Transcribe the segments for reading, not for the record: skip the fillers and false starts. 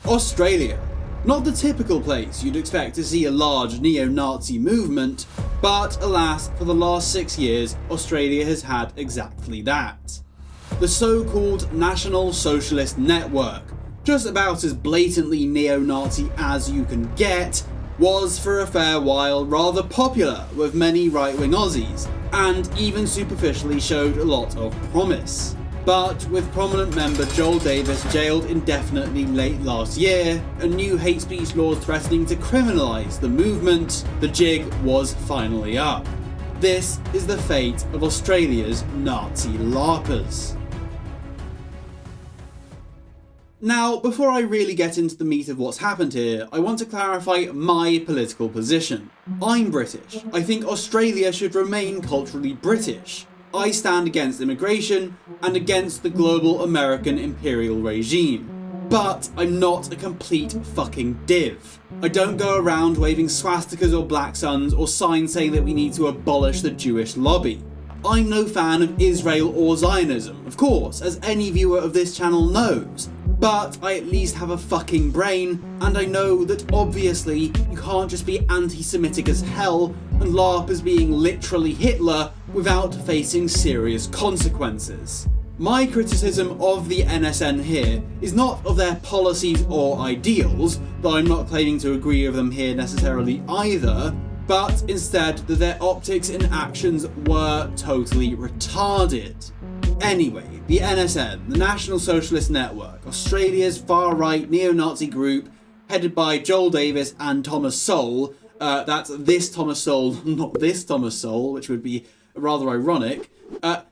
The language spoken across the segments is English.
Australia. Not the typical place you'd expect to see a large neo-Nazi movement, but alas, for the last 6 years, Australia has had exactly that. The so-called National Socialist Network, just about as blatantly neo-Nazi as you can get, was for a fair while rather popular with many right-wing Aussies, and even superficially showed a lot of promise. But with prominent member Joel Davis jailed indefinitely late last year, and new hate speech laws threatening to criminalise the movement, the jig was finally up. This is the fate of Australia's Nazi LARPers. Now, before I really get into the meat of what's happened here, I want to clarify my political position. I'm British. I think Australia should remain culturally British. I stand against immigration and against the global American imperial regime. But I'm not a complete fucking div. I don't go around waving swastikas or black suns or signs saying that we need to abolish the Jewish lobby. I'm no fan of Israel or Zionism, of course, as any viewer of this channel knows. But I at least have a fucking brain, and I know that obviously you can't just be anti-Semitic as hell and LARP as being literally Hitler without facing serious consequences. My criticism of the NSN here is not of their policies or ideals, though I'm not claiming to agree with them here necessarily either, but instead that their optics and actions were totally retarded. Anyway, the NSN, the National Socialist Network, Australia's far-right neo-Nazi group, headed by Joel Davis and Thomas Sowell, that's this Thomas Sowell, not this Thomas Sowell, which would be rather ironic,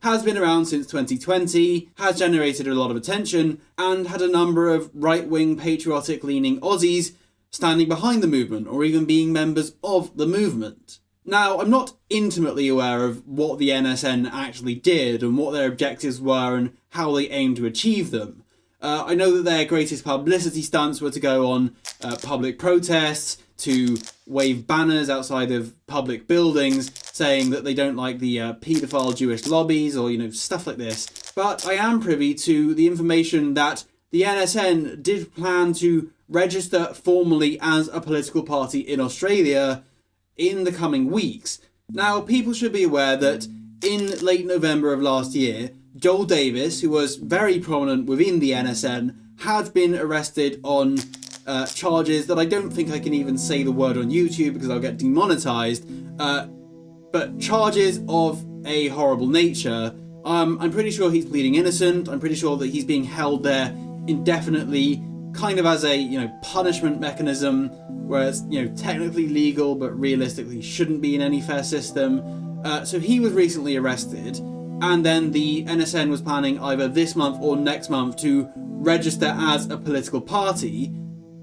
has been around since 2020, has generated a lot of attention, and had a number of right-wing patriotic-leaning Aussies standing behind the movement, or even being members of the movement. Now, I'm not intimately aware of what the NSN actually did and what their objectives were and how they aimed to achieve them. I know that their greatest publicity stunts were to go on public protests, to wave banners outside of public buildings saying that they don't like the paedophile Jewish lobbies or, stuff like this. But I am privy to the information that the NSN did plan to register formally as a political party in Australia in the coming weeks. Now, people should be aware that in late November of last year, Joel Davis, who was very prominent within the NSN, had been arrested on charges that I don't think I can even say the word on YouTube because I'll get demonetized, but charges of a horrible nature. I'm pretty sure he's pleading innocent. I'm pretty sure that he's being held there indefinitely, kind of as a punishment mechanism where it's technically legal but realistically shouldn't be in any fair system. So he was recently arrested, and then the NSN was planning either this month or next month to register as a political party,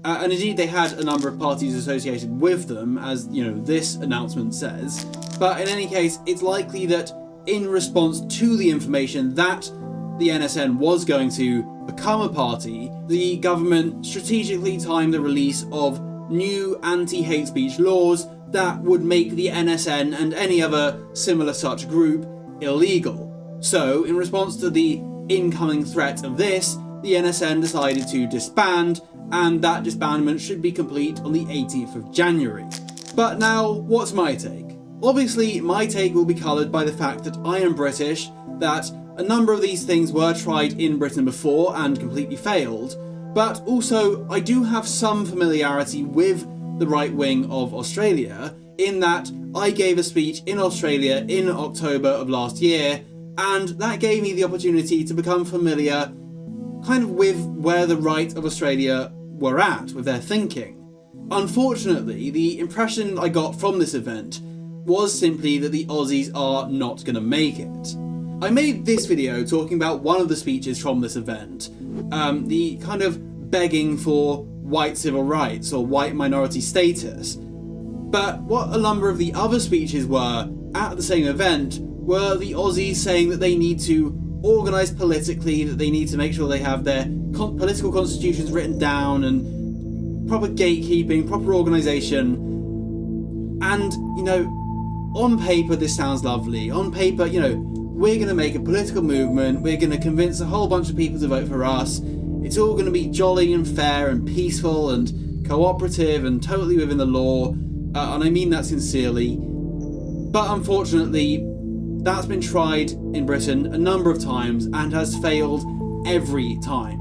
and indeed they had a number of parties associated with them, as this announcement says. But in any case, it's likely that in response to the information that the NSN was going to become a party, the government strategically timed the release of new anti-hate speech laws that would make the NSN and any other similar such group illegal. So, in response to the incoming threat of this, the NSN decided to disband, and that disbandment should be complete on the 18th of January. But now, what's my take? Obviously, my take will be coloured by the fact that I am British, that a number of these things were tried in Britain before and completely failed, but also I do have some familiarity with the right wing of Australia, in that I gave a speech in Australia in October of last year, and that gave me the opportunity to become familiar kind of with where the right of Australia were at with their thinking. Unfortunately, the impression I got from this event was simply that the Aussies are not going to make it. I made this video talking about one of the speeches from this event, the kind of begging for white civil rights or white minority status. But what a number of the other speeches were at the same event were the Aussies saying that they need to organise politically, that they need to make sure they have their political constitutions written down and proper gatekeeping, proper organisation. And, on paper this sounds lovely. On paper, we're going to make a political movement, we're going to convince a whole bunch of people to vote for us, it's all going to be jolly and fair and peaceful and cooperative and totally within the law, and I mean that sincerely. But unfortunately, that's been tried in Britain a number of times and has failed every time.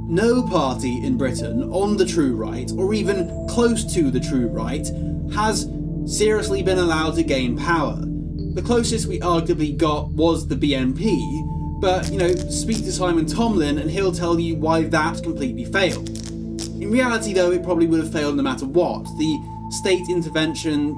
No party in Britain on the true right, or even close to the true right, has seriously been allowed to gain power. The closest we arguably got was the BNP, but, speak to Simon Tomlin and he'll tell you why that completely failed. In reality though, it probably would have failed no matter what. The state intervention,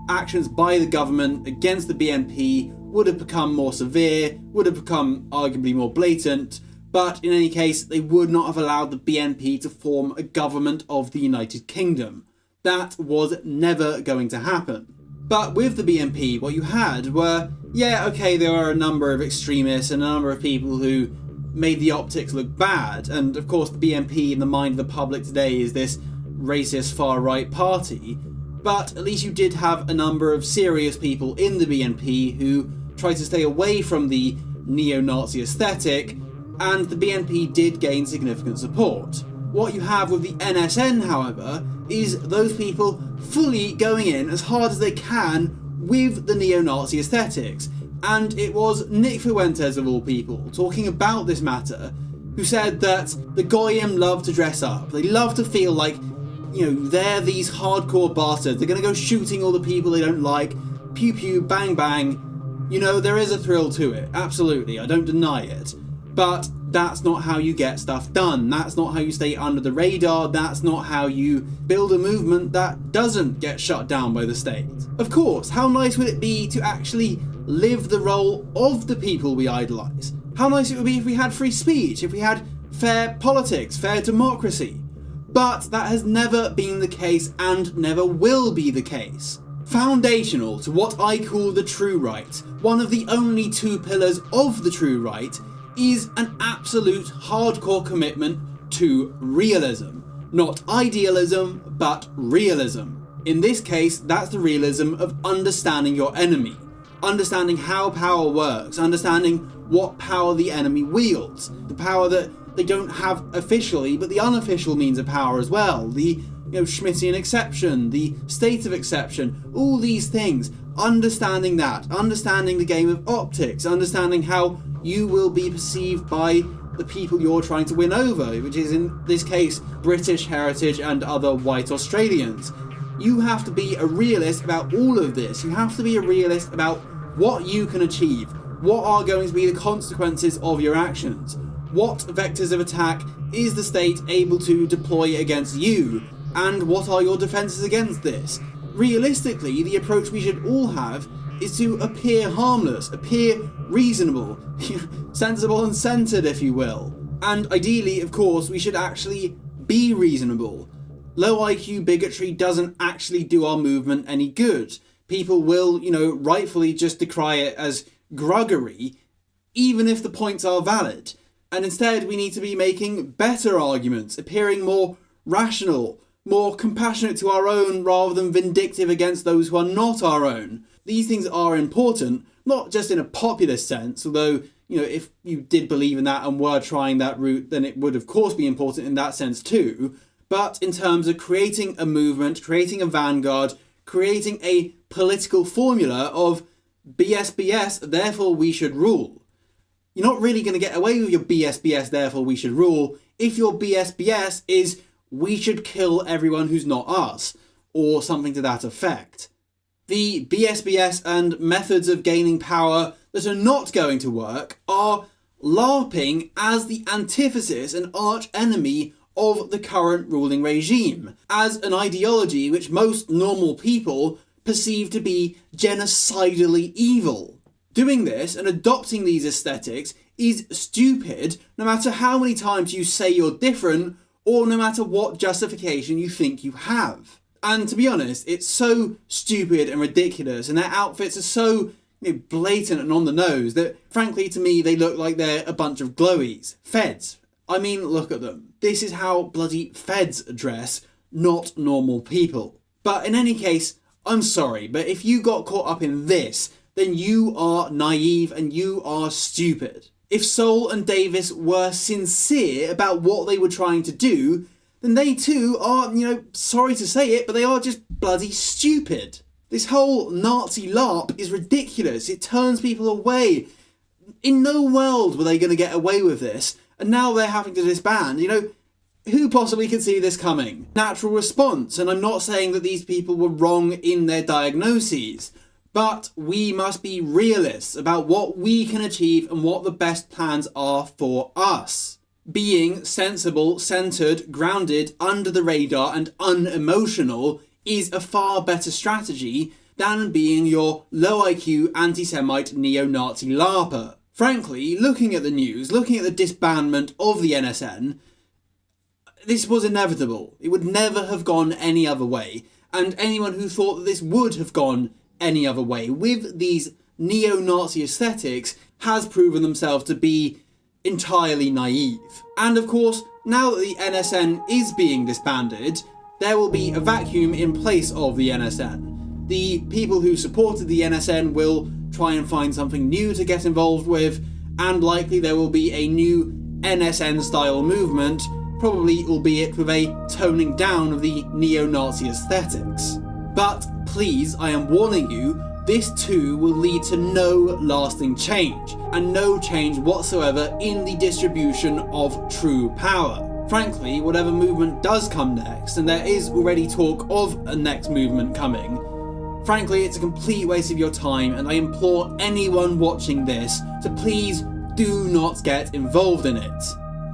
actions by the government against the BNP would have become more severe, would have become arguably more blatant, but in any case, they would not have allowed the BNP to form a government of the United Kingdom. That was never going to happen. But with the BNP, what you had were, there were a number of extremists and a number of people who made the optics look bad, and of course the BNP in the mind of the public today is this racist far-right party, but at least you did have a number of serious people in the BNP who tried to stay away from the neo-Nazi aesthetic, and the BNP did gain significant support. What you have with the NSN, however, is those people fully going in as hard as they can with the neo-Nazi aesthetics. And it was Nick Fuentes, of all people, talking about this matter, who said that the Goyim love to dress up. They love to feel like, they're these hardcore bastards. They're going to go shooting all the people they don't like. Pew pew, bang bang. There is a thrill to it. Absolutely, I don't deny it. But that's not how you get stuff done. That's not how you stay under the radar. That's not how you build a movement that doesn't get shut down by the state. Of course, how nice would it be to actually live the role of the people we idolise? How nice it would be if we had free speech, if we had fair politics, fair democracy. But that has never been the case and never will be the case. Foundational to what I call the true right, one of the only two pillars of the true right, is an absolute hardcore commitment to realism. Not idealism, but realism. In this case, that's the realism of understanding your enemy, understanding how power works, understanding what power the enemy wields, the power that they don't have officially, but the unofficial means of power as well, the Schmittian exception, the state of exception, all these things, understanding that, understanding the game of optics, understanding how you will be perceived by the people you're trying to win over, which is in this case British heritage and other white Australians. You have to be a realist about all of this. You have to be a realist about what you can achieve, what are going to be the consequences of your actions, what vectors of attack is the state able to deploy against you, and what are your defences against this. Realistically, the approach we should all have is to appear harmless, appear reasonable, sensible and centred, if you will. And ideally, of course, we should actually be reasonable. Low IQ bigotry doesn't actually do our movement any good. People will, rightfully just decry it as gruggery, even if the points are valid. And instead, we need to be making better arguments, appearing more rational, more compassionate to our own rather than vindictive against those who are not our own. These things are important, not just in a populist sense, although, if you did believe in that and were trying that route, then it would of course be important in that sense too, but in terms of creating a movement, creating a vanguard, creating a political formula of BSBS, therefore we should rule. You're not really going to get away with your BSBS, therefore we should rule, if your BSBS is we should kill everyone who's not us, or something to that effect. The BSBS and methods of gaining power that are not going to work are LARPing as the antithesis and arch enemy of the current ruling regime, as an ideology which most normal people perceive to be genocidally evil. Doing this and adopting these aesthetics is stupid no matter how many times you say you're different or no matter what justification you think you have. And to be honest, it's so stupid and ridiculous, and their outfits are so blatant and on the nose that, frankly, to me, they look like they're a bunch of glowies. Feds. I mean, look at them. This is how bloody feds dress, not normal people. But in any case, I'm sorry, but if you got caught up in this, then you are naive and you are stupid. If Sol and Davis were sincere about what they were trying to do, then they too are, sorry to say it, but they are just bloody stupid. This whole Nazi LARP is ridiculous. It turns people away. In no world were they going to get away with this, and now they're having to disband. Who possibly could see this coming? Natural response, and I'm not saying that these people were wrong in their diagnoses, but we must be realists about what we can achieve and what the best plans are for us. Being sensible, centred, grounded, under the radar and unemotional is a far better strategy than being your low IQ anti-Semite neo-Nazi LARPer. Frankly, looking at the news, looking at the disbandment of the NSN, this was inevitable. It would never have gone any other way. And anyone who thought that this would have gone any other way with these neo-Nazi aesthetics has proven themselves to be entirely naive. And of course, now that the NSN is being disbanded, there will be a vacuum in place of the NSN. The people who supported the NSN will try and find something new to get involved with, and likely there will be a new NSN-style movement, probably albeit with a toning down of the neo-Nazi aesthetics. But please, I am warning you, this too will lead to no lasting change, and no change whatsoever in the distribution of true power. Frankly, whatever movement does come next, and there is already talk of a next movement coming, frankly, it's a complete waste of your time, and I implore anyone watching this to please do not get involved in it.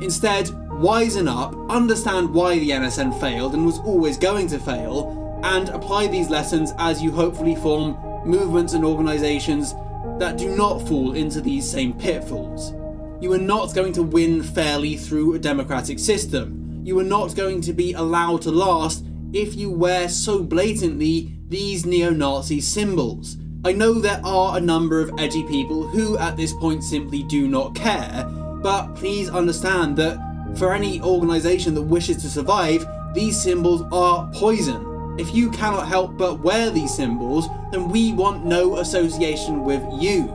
Instead, wisen up, understand why the NSN failed and was always going to fail, and apply these lessons as you hopefully form movements and organisations that do not fall into these same pitfalls. You are not going to win fairly through a democratic system. You are not going to be allowed to last if you wear so blatantly these neo-Nazi symbols. I know there are a number of edgy people who at this point simply do not care, but please understand that for any organisation that wishes to survive, these symbols are poison. If you cannot help but wear these symbols, then we want no association with you.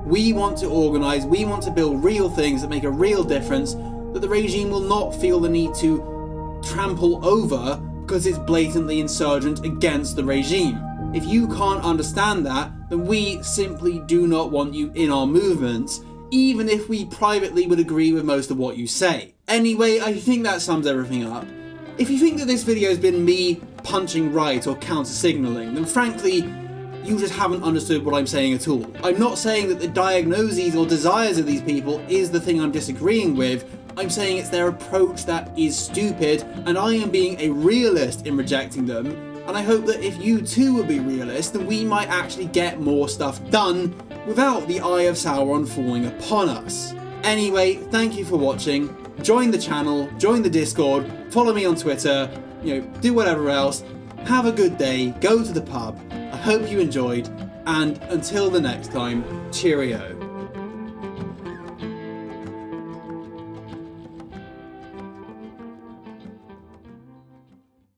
We want to organise, we want to build real things that make a real difference, that the regime will not feel the need to trample over because it's blatantly insurgent against the regime. If you can't understand that, then we simply do not want you in our movements, even if we privately would agree with most of what you say. Anyway, I think that sums everything up. If you think that this video has been me punching right or counter-signalling, then frankly, you just haven't understood what I'm saying at all. I'm not saying that the diagnoses or desires of these people is the thing I'm disagreeing with. I'm saying it's their approach that is stupid, and I am being a realist in rejecting them. And I hope that if you too will be realists, then we might actually get more stuff done without the Eye of Sauron falling upon us. Anyway, thank you for watching. Join the channel, join the Discord, follow me on Twitter, do whatever else. Have a good day, go to the pub. I hope you enjoyed, and until the next time, cheerio.